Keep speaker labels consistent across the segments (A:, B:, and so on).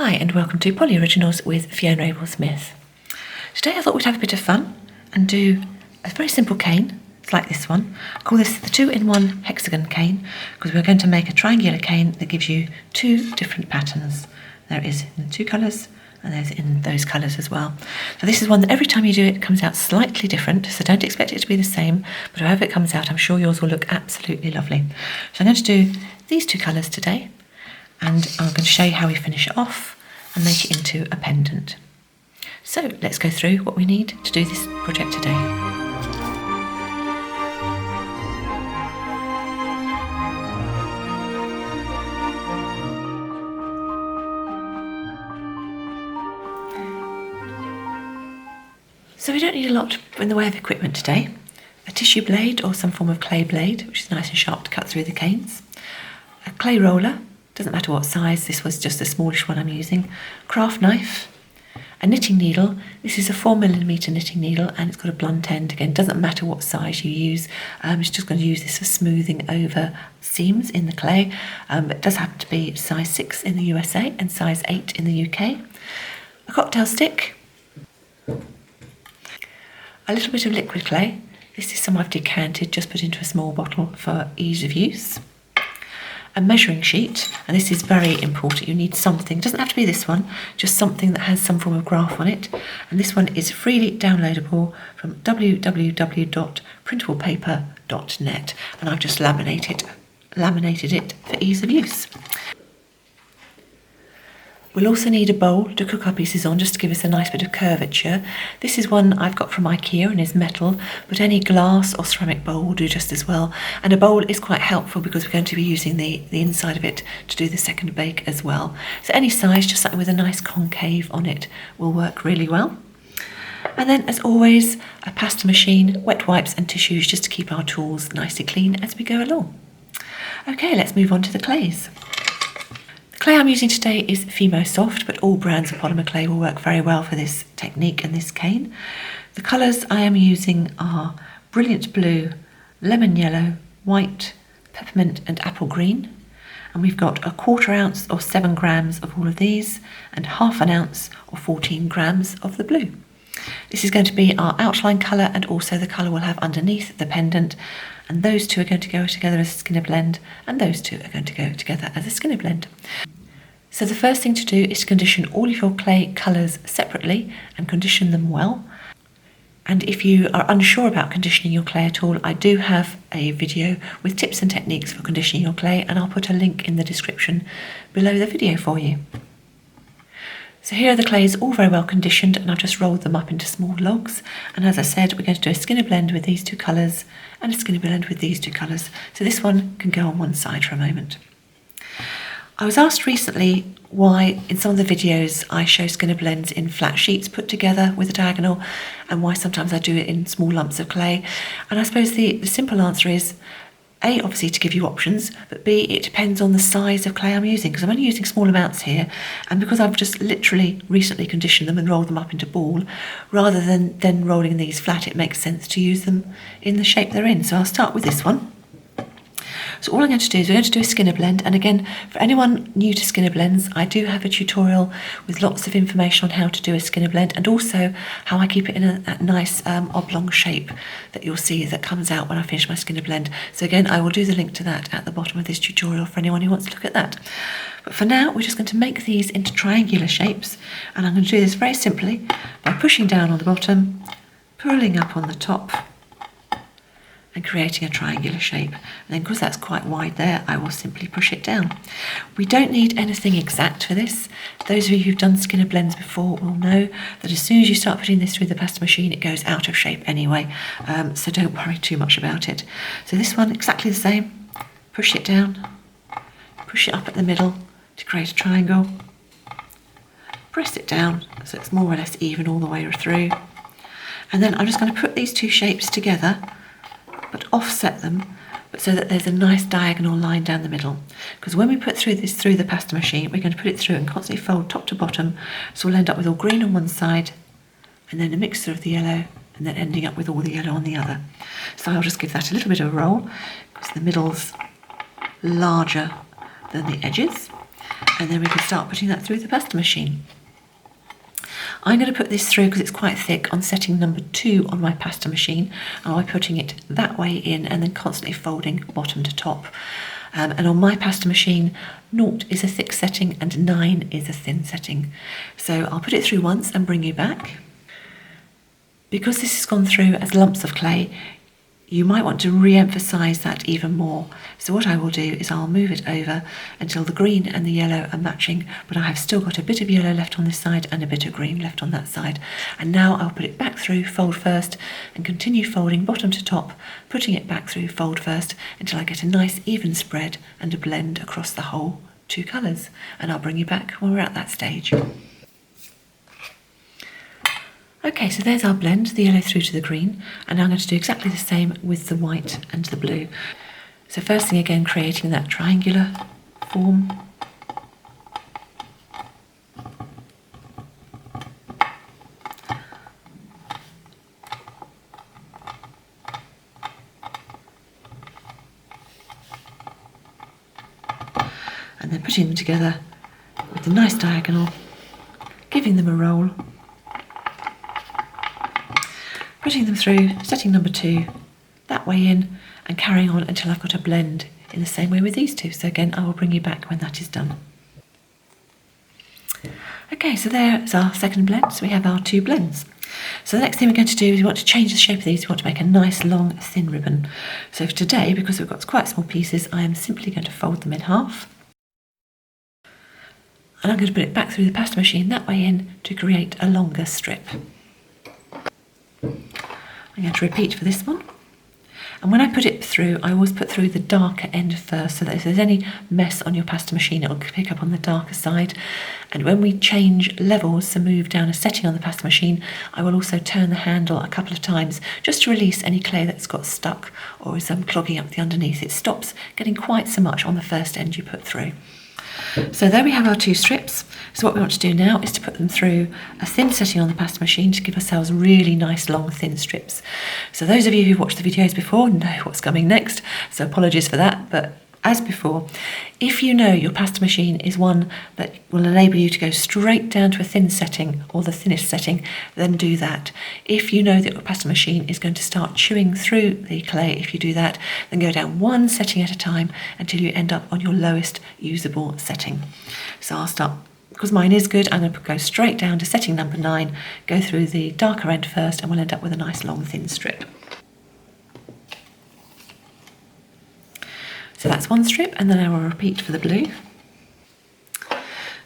A: Hi and welcome to PolyOriginals with Fiona Abel-Smith. Today I thought we'd have a bit of fun and do a very simple cane. It's like this one. I call this the 2-in-1 Hexagon cane because we're going to make a triangular cane that gives you two different patterns. There is in two colours and there's in those colours as well. So this is one that every time you do it comes out slightly different, so don't expect it to be the same, but however it comes out I'm sure yours will look absolutely lovely. So I'm going to do these two colours today. And I'm going to show you how we finish it off and make it into a pendant. So let's go through what we need to do this project today. So we don't need a lot in the way of equipment today. A tissue blade or some form of clay blade, which is nice and sharp to cut through the canes. A clay roller. Doesn't matter what size, this was just a smallish one I'm using. Craft knife, a knitting needle. This is a 4mm knitting needle and it's got a blunt end. Again, doesn't matter what size you use. I'm just going to use this for smoothing over seams in the clay. It does happen to be size 6 in the USA and size 8 in the UK. A cocktail stick. A little bit of liquid clay. This is some I've decanted, just put into a small bottle for ease of use. A measuring sheet, and this is very important. You need something, it doesn't have to be this one, just something that has some form of graph on it. And this one is freely downloadable from www.printablepaper.net, and I've just laminated it for ease of use. We'll also need a bowl to cook our pieces on, just to give us a nice bit of curvature. This is one I've got from IKEA and is metal, but any glass or ceramic bowl will do just as well. And a bowl is quite helpful because we're going to be using the inside of it to do the second bake as well. So any size, just something with a nice concave on it will work really well. And then, as always, a pasta machine, wet wipes and tissues just to keep our tools nicely clean as we go along. Okay, let's move on to the clays. The clay I'm using today is Fimo Soft, but all brands of polymer clay will work very well for this technique and this cane. The colours I am using are brilliant blue, lemon yellow, white, peppermint and apple green. And we've got a 1/4 ounce or 7 grams of all of these and 1/2 ounce or 14 grams of the blue. This is going to be our outline colour and also the colour we'll have underneath the pendant. And those two are going to go together as a skinner blend, and those two are going to go together as a skinner blend. So the first thing to do is to condition all of your clay colours separately and condition them well. And if you are unsure about conditioning your clay at all, I do have a video with tips and techniques for conditioning your clay, and I'll put a link in the description below the video for you. So here are the clays all very well conditioned, and I've just rolled them up into small logs. And as I said, we're going to do a skinner blend with these two colours and a skinner blend with these two colours. So this one can go on one side for a moment. I was asked recently why in some of the videos I show skinner blends in flat sheets put together with a diagonal, and why sometimes I do it in small lumps of clay. And I suppose the simple answer is, A, obviously to give you options, but B, it depends on the size of clay I'm using, because I'm only using small amounts here, and because I've just literally recently conditioned them and rolled them up into ball, rather than rolling these flat, it makes sense to use them in the shape they're in. So I'll start with this one. So all I'm going to do is we're going to do a skinner blend, and again, for anyone new to skinner blends, I do have a tutorial with lots of information on how to do a skinner blend, and also how I keep it in a nice oblong shape that you'll see that comes out when I finish my skinner blend. So again, I will do the link to that at the bottom of this tutorial for anyone who wants to look at that. But for now, we're just going to make these into triangular shapes, and I'm going to do this very simply by pushing down on the bottom, pulling up on the top, and creating a triangular shape. And then because that's quite wide there, I will simply push it down. We don't need anything exact for this. Those of you who've done skinner blends before will know that as soon as you start putting this through the pasta machine, it goes out of shape anyway, so don't worry too much about it. So this one, exactly the same. Push it down, push it up at the middle to create a triangle, press it down so it's more or less even all the way through. And then I'm just going to put these two shapes together, but offset them, but so that there's a nice diagonal line down the middle. Because when we put this through the pasta machine, we're going to put it through and constantly fold top to bottom, so we'll end up with all green on one side, and then a mixture of the yellow, and then ending up with all the yellow on the other. So I'll just give that a little bit of a roll, because the middle's larger than the edges. And then we can start putting that through the pasta machine. I'm going to put this through because it's quite thick on setting number 2 on my pasta machine, and I'm putting it that way in and then constantly folding bottom to top. And on my pasta machine, 0 is a thick setting and 9 is a thin setting. So I'll put it through once and bring you back. Because this has gone through as lumps of clay, you might want to re-emphasise that even more. So what I will do is I'll move it over until the green and the yellow are matching, but I have still got a bit of yellow left on this side and a bit of green left on that side. And now I'll put it back through, fold first, and continue folding bottom to top, putting it back through, fold first, until I get a nice even spread and a blend across the whole 2 colours. And I'll bring you back when we're at that stage. Okay, so there's our blend, the yellow through to the green, and I'm going to do exactly the same with the white and the blue. So first thing again, creating that triangular form. And then putting them together with a nice diagonal, giving them a roll. Putting them through, setting number 2, that way in, and carrying on until I've got a blend in the same way with these 2. So again, I will bring you back when that is done. Okay, so there's our second blend. So we have our 2 blends. So the next thing we're going to do is we want to change the shape of these. We want to make a nice long thin ribbon. So for today, because we've got quite small pieces, I am simply going to fold them in half. And I'm going to put it back through the pasta machine that way in to create a longer strip. I'm going to repeat for this one. And when I put it through, I always put through the darker end first, so that if there's any mess on your pasta machine, it will pick up on the darker side. And when we change levels to move down a setting on the pasta machine, I will also turn the handle a couple of times just to release any clay that's got stuck or is clogging up the underneath. It stops getting quite so much on the first end you put through. So there we have our 2 strips. So what we want to do now is to put them through a thin setting on the pasta machine to give ourselves really nice long thin strips. So those of you who've watched the videos before know what's coming next, so apologies for that, but as before, if you know your pasta machine is one that will enable you to go straight down to a thin setting or the thinnest setting, then do that. If you know that your pasta machine is going to start chewing through the clay, if you do that, then go down one setting at a time until you end up on your lowest usable setting. So I'll start, because mine is good, I'm going to go straight down to setting number 9, go through the darker end first, and we'll end up with a nice long thin strip. So that's one strip, and then I will repeat for the blue.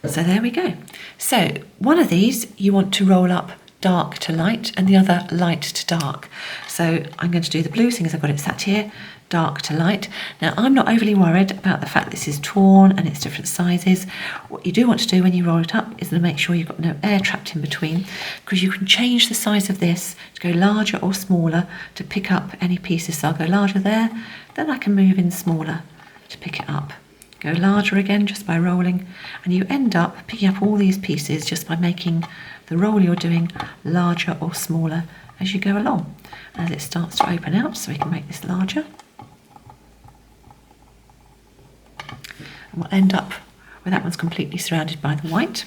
A: So there we go. So one of these you want to roll up dark to light and the other light to dark. So I'm going to do the blue, seeing as I've got it sat here, dark to light. Now I'm not overly worried about the fact this is torn and it's different sizes. What you do want to do when you roll it up is to make sure you've got no air trapped in between, because you can change the size of this to go larger or smaller to pick up any pieces. So I'll go larger there, then I can move in smaller to pick it up. Go larger again just by rolling, and you end up picking up all these pieces just by making the roll you're doing larger or smaller as you go along. As it starts to open out, so we can make this larger. And we'll end up where that one's completely surrounded by the white.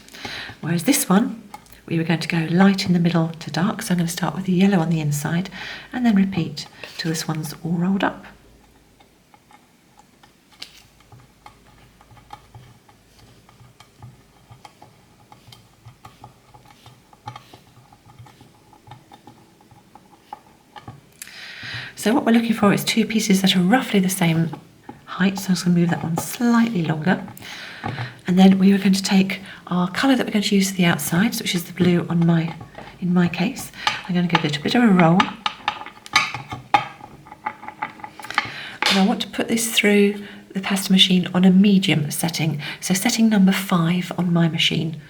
A: Whereas this one, we were going to go light in the middle to dark, so I'm going to start with the yellow on the inside and then repeat till this one's all rolled up. So what we're looking for is 2 pieces that are roughly the same height, so I'm just going to move that one slightly longer. And then we are going to take our colour that we're going to use for the outsides, which is the blue in my case. I'm going to give it a bit of a roll. And I want to put this through the pasta machine on a medium setting, so setting number 5 on my machine.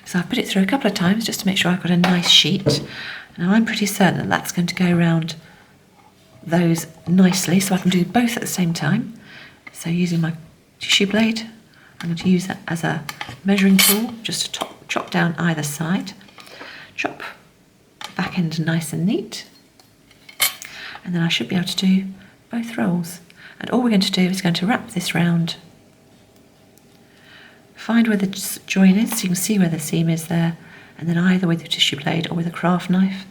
A: So I've put it through a couple of times just to make sure I've got a nice sheet. Now I'm pretty certain that that's going to go around those nicely, so I can do both at the same time. So using my tissue blade, I'm going to use that as a measuring tool just to chop down either side. Chop the back end nice and neat, and then I should be able to do both rolls. And all we're going to do is going to wrap this round Find where the join is, so you can see where the seam is there, and then either with your tissue blade or with a craft knife,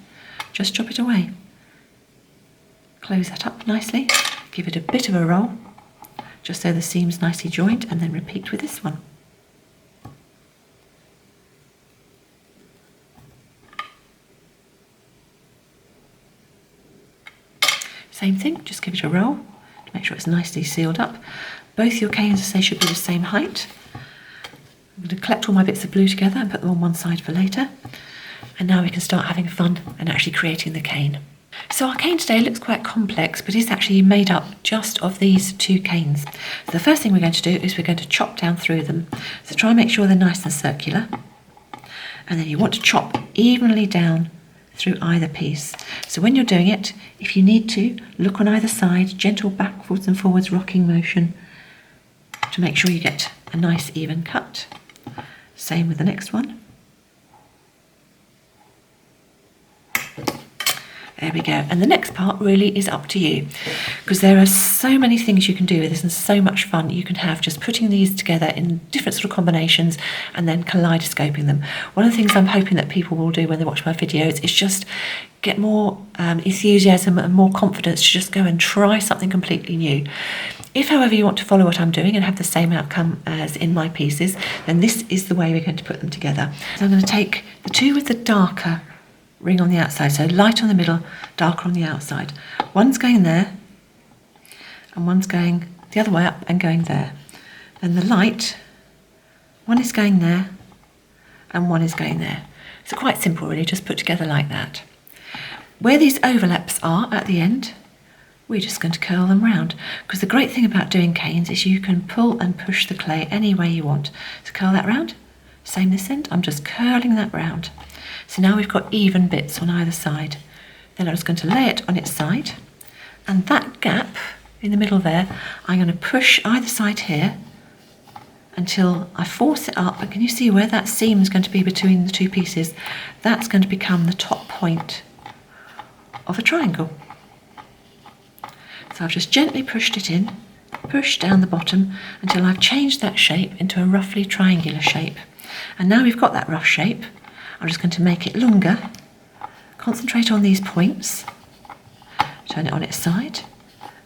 A: just chop it away. Close that up nicely, give it a bit of a roll, just so the seam's nicely joined, and then repeat with this one. Same thing, just give it a roll to make sure it's nicely sealed up. Both your canes, as I say, should be the same height. I'm going to collect all my bits of glue together and put them on one side for later. And now we can start having fun and actually creating the cane. So our cane today looks quite complex, but it's actually made up just of these two canes. So the first thing we're going to do is we're going to chop down through them. So try and make sure they're nice and circular. And then you want to chop evenly down through either piece. So when you're doing it, if you need to, look on either side, gentle backwards and forwards rocking motion to make sure you get a nice even cut. Same with the next one. There we go. And the next part really is up to you, because there are so many things you can do with this and so much fun you can have just putting these together in different sort of combinations and then kaleidoscoping them. One of the things I'm hoping that people will do when they watch my videos is just get more enthusiasm and more confidence to just go and try something completely new. If, however, you want to follow what I'm doing and have the same outcome as in my pieces, then this is the way we're going to put them together. So I'm going to take the two with the darker ring on the outside, so light on the middle, darker on the outside. One's going there, and one's going the other way up and going there. Then the light, one is going there, and one is going there. So quite simple really, just put together like that. Where these overlaps are at the end, we're just going to curl them round, because the great thing about doing canes is you can pull and push the clay any way you want. So curl that round, same this end, I'm just curling that round. So now we've got even bits on either side. Then I'm just going to lay it on its side, and that gap in the middle there, I'm going to push either side here until I force it up. And can you see where that seam is going to be between the two pieces? That's going to become the top point of a triangle. So I've just gently pushed it in, pushed down the bottom until I've changed that shape into a roughly triangular shape. And now we've got that rough shape, I'm just going to make it longer, concentrate on these points, turn it on its side,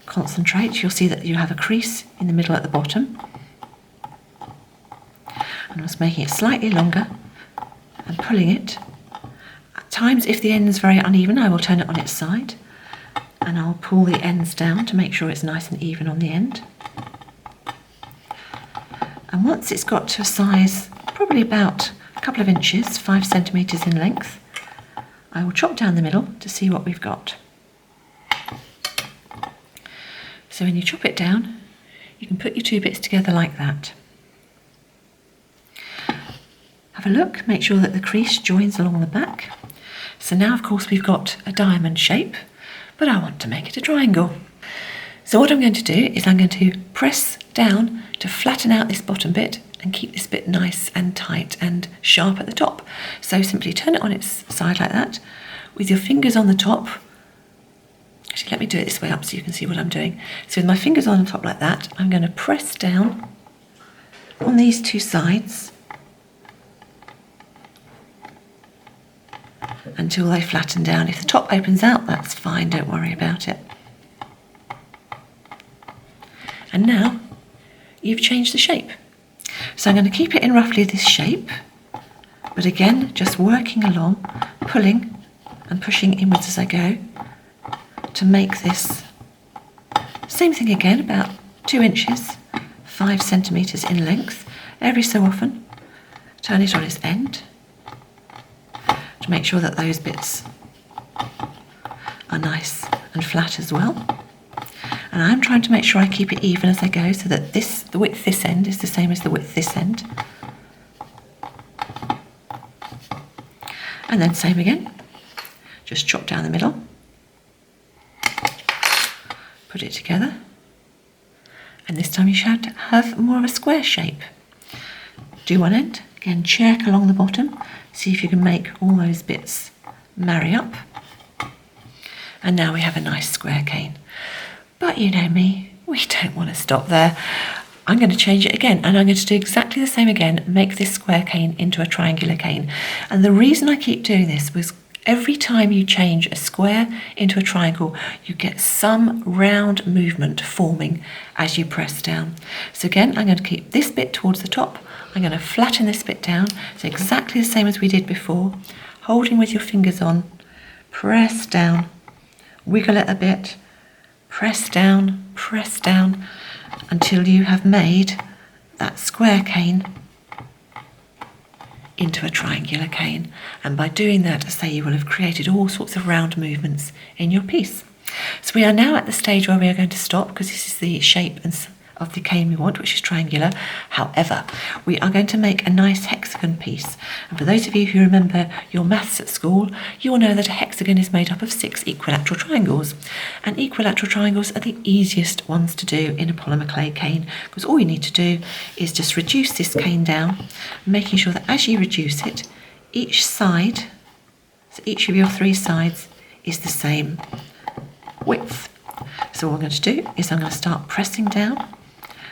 A: concentrate, you'll see that you have a crease in the middle at the bottom. And I'm just making it slightly longer and pulling it. At times, if the end is very uneven, I will turn it on its side and I'll pull the ends down to make sure it's nice and even on the end. And once it's got to a size probably about a couple of inches, 5 centimetres in length, I will chop down the middle to see what we've got. So when you chop it down, you can put your two bits together like that. Have a look, make sure that the crease joins along the back. So now, of course, we've got a diamond shape, but I want to make it a triangle. So what I'm going to do is I'm going to press down to flatten out this bottom bit and keep this bit nice and tight and sharp at the top. So simply turn it on its side like that, with your fingers on the top. Actually, let me do it this way up so you can see what I'm doing. So with my fingers on the top like that, I'm going to press down on these two sides until they flatten down. If the top opens out, that's fine, don't worry about it. And now you've changed the shape. So I'm going to keep it in roughly this shape, but again, just working along, pulling and pushing inwards as I go to make this. Same thing again, about 2 inches, 5 centimetres in length. Every so often, turn it on its end to make sure that those bits are nice and flat as well. And I'm trying to make sure I keep it even as I go so that the width this end is the same as the width this end. And then same again, just chop down the middle, put it together, and this time you should have more of a square shape. Do one end, again check along the bottom, see if you can make all those bits marry up. And now we have a nice square cane. But you know me, we don't want to stop there. I'm going to change it again, and I'm going to do exactly the same again, make this square cane into a triangular cane. And the reason I keep doing this was every time you change a square into a triangle, you get some round movement forming as you press down. So again, I'm going to keep this bit towards the top. I'm going to flatten this bit down, so exactly the same as we did before, holding with your fingers on, press down, wiggle it a bit, press down, until you have made that square cane into a triangular cane. And by doing that, as I say, you will have created all sorts of round movements in your piece. So we are now at the stage where we are going to stop, because this is the shape of the cane we want, which is triangular. However, we are going to make a nice hexagon piece. And for those of you who remember your maths at school, you will know that a hexagon is made up of 6 equilateral triangles. And equilateral triangles are the easiest ones to do in a polymer clay cane, because all you need to do is just reduce this cane down, making sure that as you reduce it, each side, so each of your 3 sides, is the same width. So what I'm going to do is I'm going to start pressing down,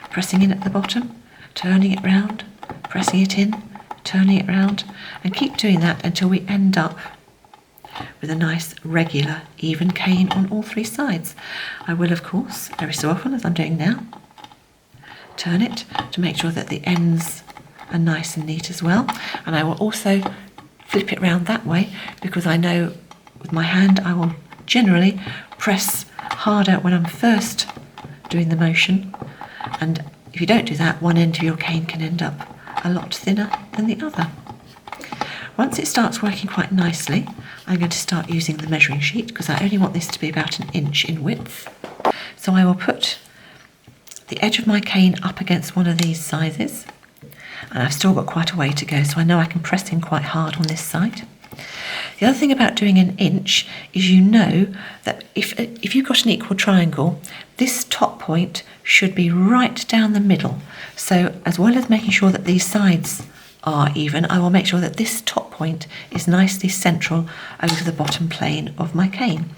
A: pressing in at the bottom, turning it round, pressing it in, turning it round, and keep doing that until we end up with a nice regular even cane on all 3 sides. I will, of course, every so often, as I'm doing now, turn it to make sure that the ends are nice and neat as well. And I will also flip it round that way, because I know with my hand I will generally press harder when I'm first doing the motion, and if you don't do that, one end of your cane can end up a lot thinner than the other. Once it starts working quite nicely, I'm going to start using the measuring sheet, because I only want this to be about 1 inch in width. So I will put the edge of my cane up against one of these sizes, and I've still got quite a way to go, so I know I can press in quite hard on this side. The other thing about doing 1 inch is you know that if you've got an equal triangle, this top point should be right down the middle. So as well as making sure that these sides are even, I will make sure that this top point is nicely central over the bottom plane of my cane.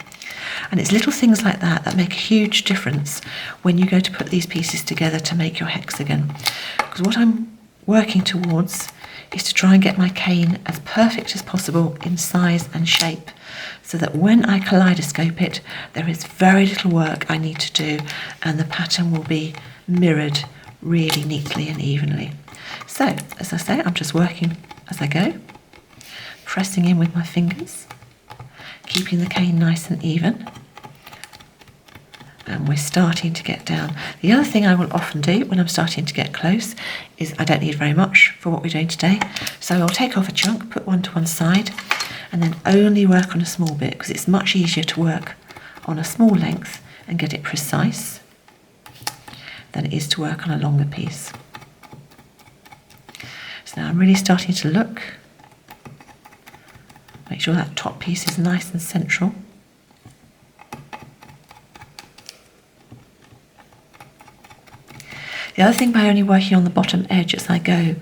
A: And it's little things like that that make a huge difference when you go to put these pieces together to make your hexagon. Because what I'm working towards is to try and get my cane as perfect as possible in size and shape, so that when I kaleidoscope it, there is very little work I need to do, and the pattern will be mirrored really neatly and evenly. So, as I say, I'm just working as I go, pressing in with my fingers, keeping the cane nice and even. And we're starting to get down. The other thing I will often do when I'm starting to get close is I don't need very much for what we're doing today. So I'll take off a chunk, put one to one side, and then only work on a small bit, because it's much easier to work on a small length and get it precise than it is to work on a longer piece. So now I'm really starting to look. Make sure that top piece is nice and central. The other thing by only working on the bottom edge as I go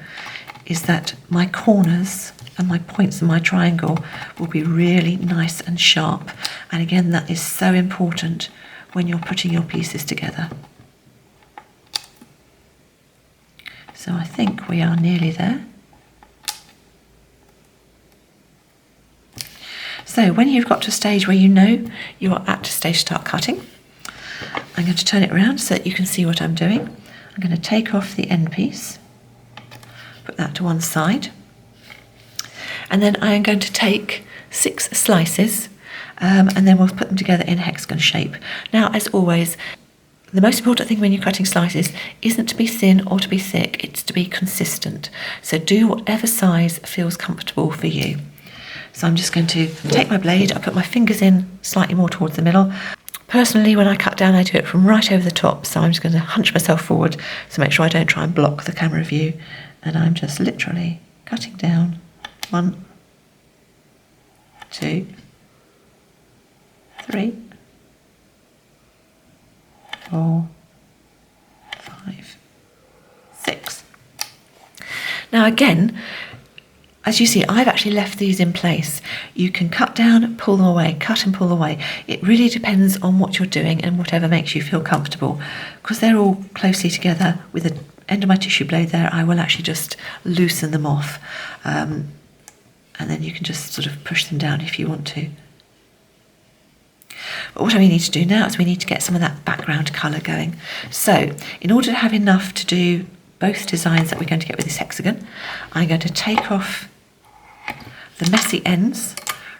A: is that my corners and my points of my triangle will be really nice and sharp. And again, that is so important when you're putting your pieces together. So I think we are nearly there. So when you've got to a stage where you know you are at a stage to start cutting, I'm going to turn it around so that you can see what I'm doing. I'm going to take off the end piece, put that to one side, and then I am going to take 6 slices, and then we'll put them together in hexagon shape. Now, as always, the most important thing when you're cutting slices isn't to be thin or to be thick, it's to be consistent. So do whatever size feels comfortable for you. So I'm just going to take my blade, I put my fingers in slightly more towards the middle. Personally, when I cut down, I do it from right over the top, so I'm just going to hunch myself forward to make sure I don't try and block the camera view. And I'm just literally cutting down 1, 2, 3, 4, 5, 6. Now again, As you see, I've actually left these in place. You can cut down, pull them away, cut and pull away. It really depends on what you're doing and whatever makes you feel comfortable. Because they're all closely together with the end of my tissue blade there, I will actually just loosen them off. And then you can just sort of push them down if you want to. But what we need to do now is we need to get some of that background colour going. So in order to have enough to do both designs that we're going to get with this hexagon, I'm going to take off the messy ends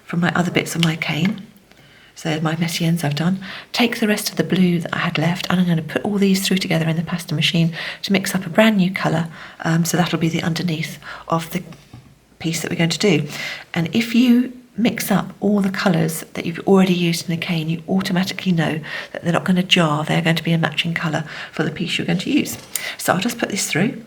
A: from my other bits of my cane. So my messy ends I've done. Take the rest of the blue that I had left, and I'm going to put all these through together in the pasta machine to mix up a brand new colour. So that'll be the underneath of the piece that we're going to do. And if you mix up all the colours that you've already used in the cane, you automatically know that they're not going to jar, they're going to be a matching colour for the piece you're going to use. So I'll just put this through,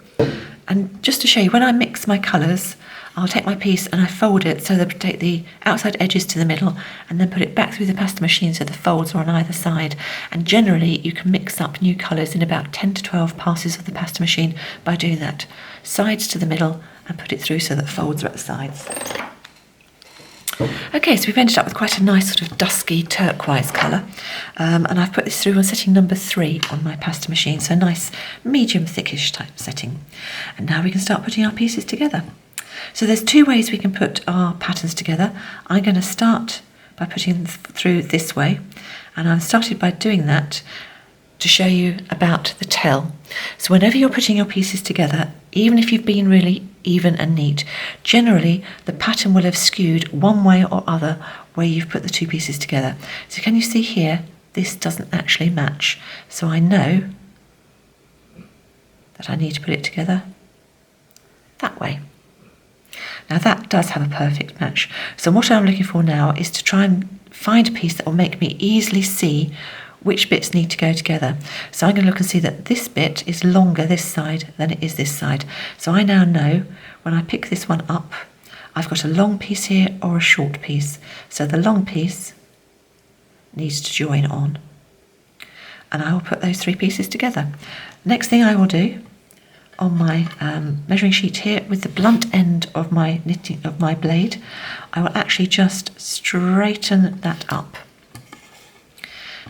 A: and just to show you, when I mix my colours, I'll take my piece and I fold it so that I take the outside edges to the middle and then put it back through the pasta machine so the folds are on either side. And generally you can mix up new colours in about 10 to 12 passes of the pasta machine by doing that. Sides to the middle and put it through so that folds are at the sides. Okay, so we've ended up with quite a nice sort of dusky turquoise colour, and I've put this through on setting number 3 on my pasta machine, so nice medium thickish type setting. And now we can start putting our pieces together. So there's 2 ways we can put our patterns together. I'm going to start by putting them through this way, and I've started by doing that to show you about the tell. So whenever you're putting your pieces together, even if you've been really even and neat, generally the pattern will have skewed one way or other where you've put the 2 pieces together. So can you see here, this doesn't actually match. So I know that I need to put it together that way. Now that does have a perfect match. So what I'm looking for now is to try and find a piece that will make me easily see which bits need to go together. So I'm going to look and see that this bit is longer this side than it is this side. So I now know when I pick this one up, I've got a long piece here or a short piece. So the long piece needs to join on. And I will put those 3 pieces together. Next thing I will do on my measuring sheet here with the blunt end of my blade, I will actually just straighten that up,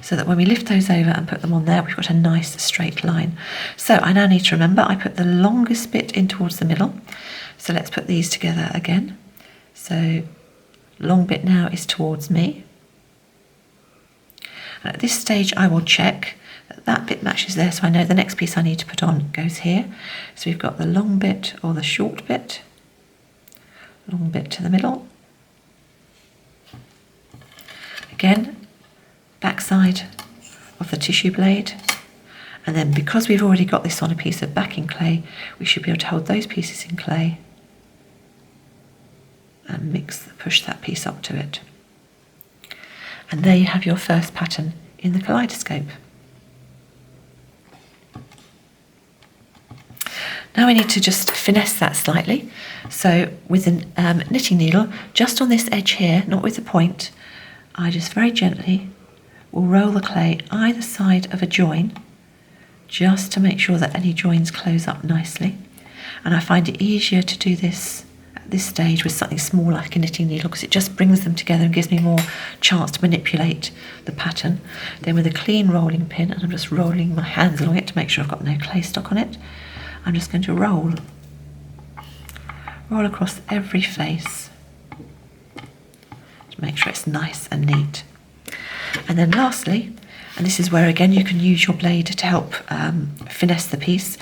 A: so that when we lift those over and put them on there, we've got a nice straight line. So I now need to remember I put the longest bit in towards the middle. So let's put these together again. So long bit now is towards me. And at this stage I will check that that bit matches there, so I know the next piece I need to put on goes here. So we've got the long bit or the short bit, long bit to the middle. Again, backside of the tissue blade, and then because we've already got this on a piece of backing clay, we should be able to hold those pieces in clay and push that piece up to it. And there you have your first pattern in the Kaleidoscope. Now we need to just finesse that slightly. So with a knitting needle, just on this edge here, not with the point, I just very gently will roll the clay either side of a join, just to make sure that any joins close up nicely. And I find it easier to do this at this stage with something small like a knitting needle, because it just brings them together and gives me more chance to manipulate the pattern. Then with a clean rolling pin, and I'm just rolling my hands along it to make sure I've got no clay stuck on it, I'm just going to roll across every face to make sure it's nice and neat. And then lastly, and this is where again you can use your blade to help finesse the piece,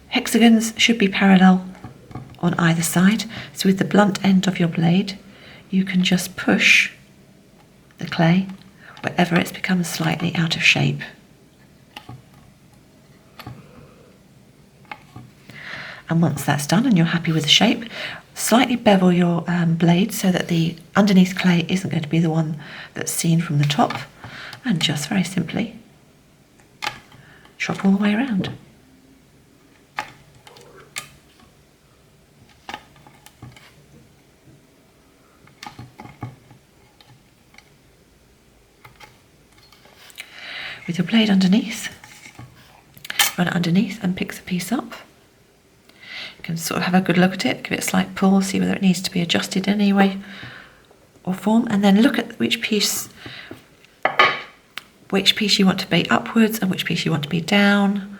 A: hexagons should be parallel on either side. So with the blunt end of your blade, you can just push the clay wherever it's become slightly out of shape. And once that's done and you're happy with the shape, slightly bevel your blade so that the underneath clay isn't going to be the one that's seen from the top, and just very simply chop all the way around. With your blade underneath, run it underneath and pick the piece up. You can sort of have a good look at it, give it a slight pull, see whether it needs to be adjusted in any way or form, and then look at which piece you want to be upwards and which piece you want to be down.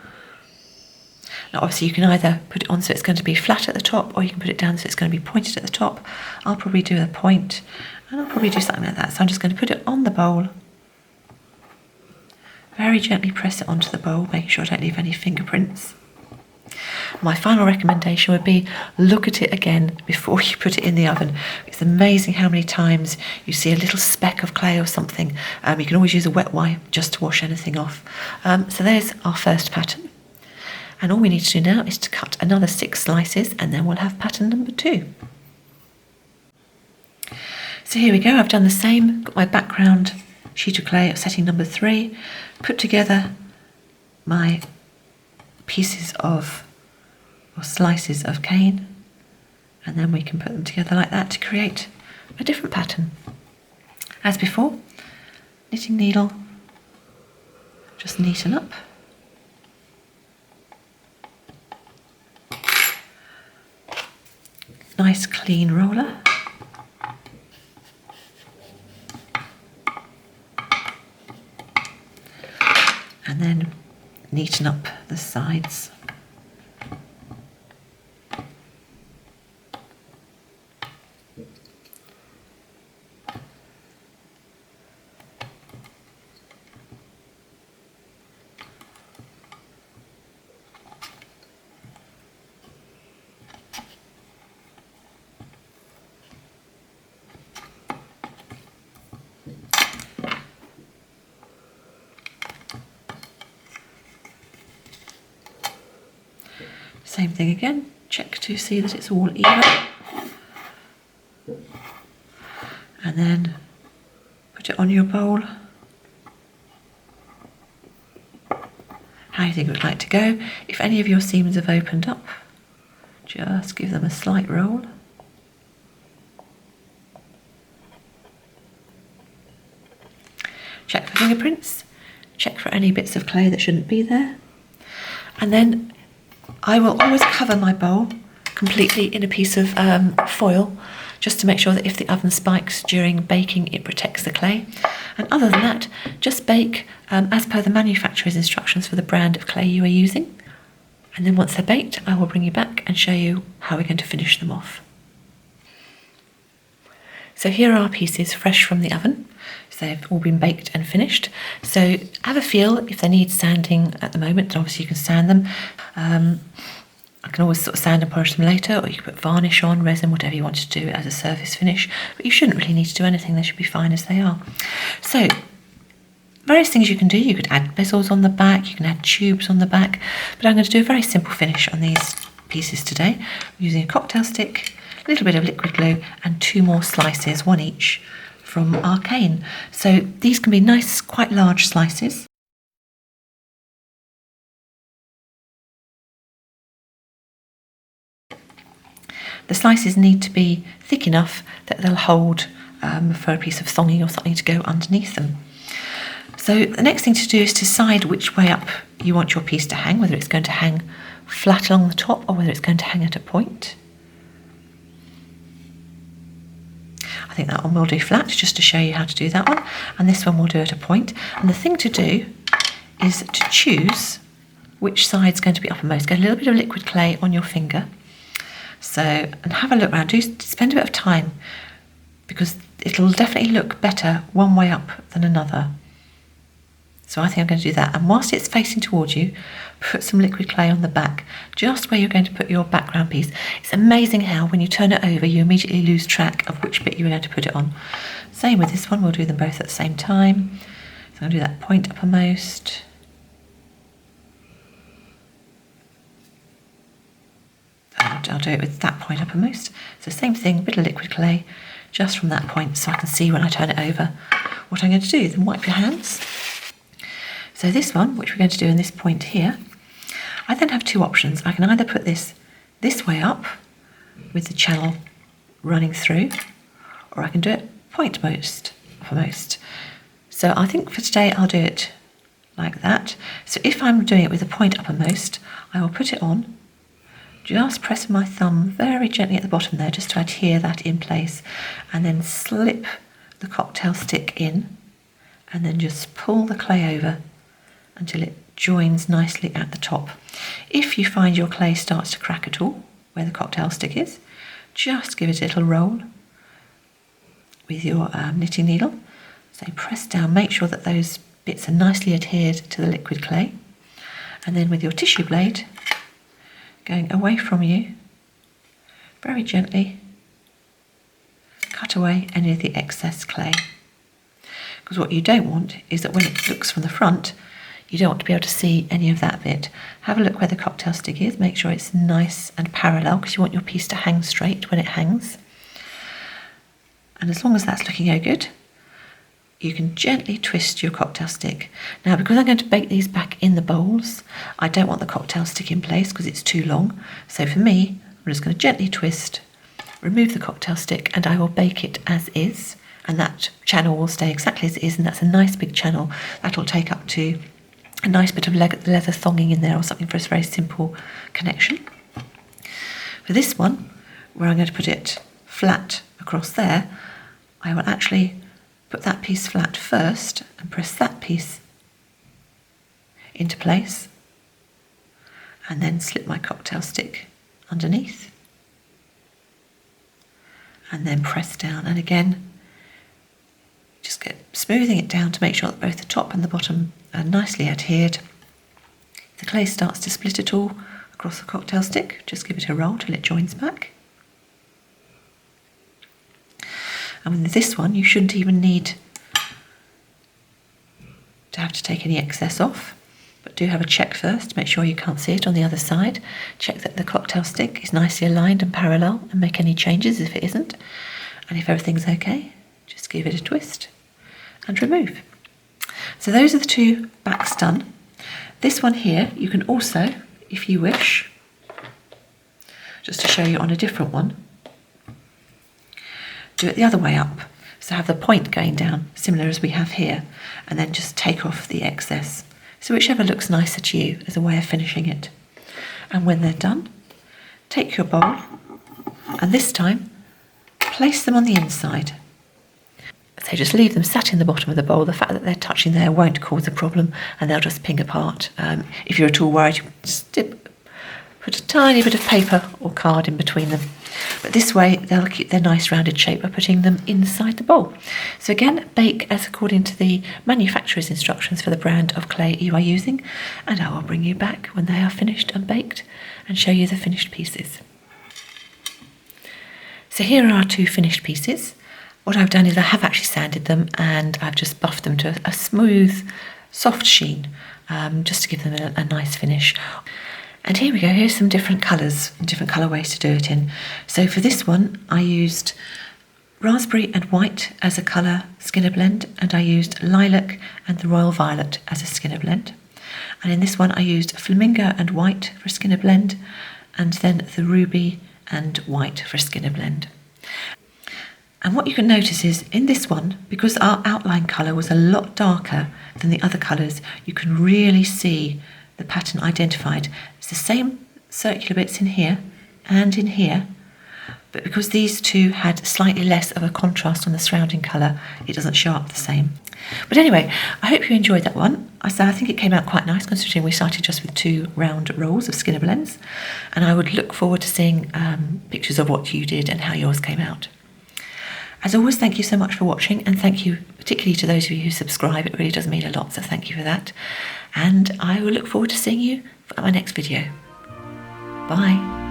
A: Now obviously you can either put it on so it's going to be flat at the top, or you can put it down so it's going to be pointed at the top. I'll probably do a point, and I'll probably do something like that. So I'm just going to put it on the bowl, very gently press it onto the bowl, making sure I don't leave any fingerprints. My final recommendation would be look at it again before you put it in the oven. It's amazing how many times you see a little speck of clay or something. You can always use a wet wipe just to wash anything off. So there's our first pattern. And all we need to do now is to cut another 6 slices, and then we'll have pattern number 2. So here we go, I've done the same, got my background sheet of clay at setting number 3, put together my pieces of, or slices of cane, and then we can put them together like that to create a different pattern. As before, knitting needle, just neaten up. Nice clean roller. And then neaten up the sides. Same thing again, check to see that it's all even. And then put it on your bowl. How you think it would like to go. If any of your seams have opened up, just give them a slight roll. Check for fingerprints, check for any bits of clay that shouldn't be there. And then I will always cover my bowl completely in a piece of foil, just to make sure that if the oven spikes during baking, it protects the clay. And other than that, just bake as per the manufacturer's instructions for the brand of clay you are using. And then once they're baked, I will bring you back and show you how we're going to finish them off. So here are our pieces fresh from the oven. So they've all been baked and finished. So have a feel if they need sanding at the moment. Obviously you can sand them. I can always sort of sand and polish them later, or you can put varnish on, resin, whatever you want to do as a surface finish. But you shouldn't really need to do anything. They should be fine as they are. So various things you can do. You could add bezels on the back. You can add tubes on the back. But I'm going to do a very simple finish on these pieces today. I'm using a cocktail stick, a little bit of liquid glue, and 2 more slices, 1 each, from our cane. So these can be nice, quite large slices. The slices need to be thick enough that they'll hold for a piece of thonging or something to go underneath them. So the next thing to do is to decide which way up you want your piece to hang, whether it's going to hang flat along the top or whether it's going to hang at a point. I think that one will do flat, just to show you how to do that one, and this one will do at a point. And the thing to do is to choose which side's going to be uppermost. Get a little bit of liquid clay on your finger. So, and have a look around, do spend a bit of time, because it'll definitely look better one way up than another. So I think I'm going to do that. And whilst it's facing towards you, put some liquid clay on the back, just where you're going to put your background piece. It's amazing how when you turn it over, you immediately lose track of which bit you were going to put it on. Same with this one, we'll do them both at the same time. So I'm going to do that point uppermost. I'll do it with that point uppermost. So same thing, a bit of liquid clay, just from that point, so I can see when I turn it over what I'm going to do. Then wipe your hands. So this one, which we're going to do in this point here, I then have 2 options. I can either put this way up with the channel running through, or I can do it pointmost, uppermost. So I think for today I'll do it like that. So if I'm doing it with the point uppermost, I will put it on, just pressing my thumb very gently at the bottom there just to adhere that in place, and then slip the cocktail stick in and then just pull the clay over until it joins nicely at the top. If you find your clay starts to crack at all where the cocktail stick is, just give it a little roll with your knitting needle. So press down, make sure that those bits are nicely adhered to the liquid clay, and then with your tissue blade going away from you, very gently cut away any of the excess clay. Because what you don't want is that when it looks from the front, you don't want to be able to see any of that bit. Have a look where the cocktail stick is, make sure it's nice and parallel, because you want your piece to hang straight when it hangs. And as long as that's looking good, you can gently twist your cocktail stick. Now, because I'm going to bake these back in the bowls, I don't want the cocktail stick in place because it's too long. So for me, I'm just going to gently twist, remove the cocktail stick, and I will bake it as is. And that channel will stay exactly as it is, and that's a nice big channel. That'll take up to a nice bit of leather thonging in there or something for a very simple connection. For this one, where I'm going to put it flat across there, I will actually put that piece flat first and press that piece into place, and then slip my cocktail stick underneath and then press down, and again just get smoothing it down to make sure that both the top and the bottom are nicely adhered. If the clay starts to split at all across the cocktail stick, just give it a roll till it joins back. And with this one, you shouldn't even need to have to take any excess off, but do have a check first, make sure you can't see it on the other side. Check that the cocktail stick is nicely aligned and parallel, and make any changes if it isn't. And if everything's okay, just give it a twist and remove. So those are the two backs done. This one here, you can also, if you wish, just to show you on a different one, do it the other way up. So have the point going down, similar as we have here, and then just take off the excess. So whichever looks nicer to you as a way of finishing it. And when they're done, take your bowl, and this time, place them on the inside. So just leave them sat in the bottom of the bowl. The fact that they're touching there won't cause a problem, and they'll just ping apart. If you're at all worried, you just put a tiny bit of paper or card in between them. But this way they'll keep their nice rounded shape by putting them inside the bowl. So again, bake as according to the manufacturer's instructions for the brand of clay you are using, and I will bring you back when they are finished and baked and show you the finished pieces. So here are our two finished pieces. What I've done is I have actually sanded them, and I've just buffed them to a smooth, soft sheen, just to give them a nice finish. And here we go, here's some different colours and different colourways to do it in. So for this one, I used raspberry and white as a colour skinner blend, and I used lilac and the royal violet as a skinner blend. And in this one, I used flamingo and white for a skinner blend, and then the ruby and white for a skinner blend. And what you can notice is in this one, because our outline colour was a lot darker than the other colours, you can really see the pattern identified. It's the same circular bits in here and in here, but because these two had slightly less of a contrast on the surrounding colour, it doesn't show up the same. But anyway, I hope you enjoyed that one. I think it came out quite nice considering we started just with 2 round rolls of skinner blends, and I would look forward to seeing pictures of what you did and how yours came out. As always, thank you so much for watching, and thank you particularly to those of you who subscribe. It really does mean a lot, so thank you for that. And I will look forward to seeing you for my next video. Bye.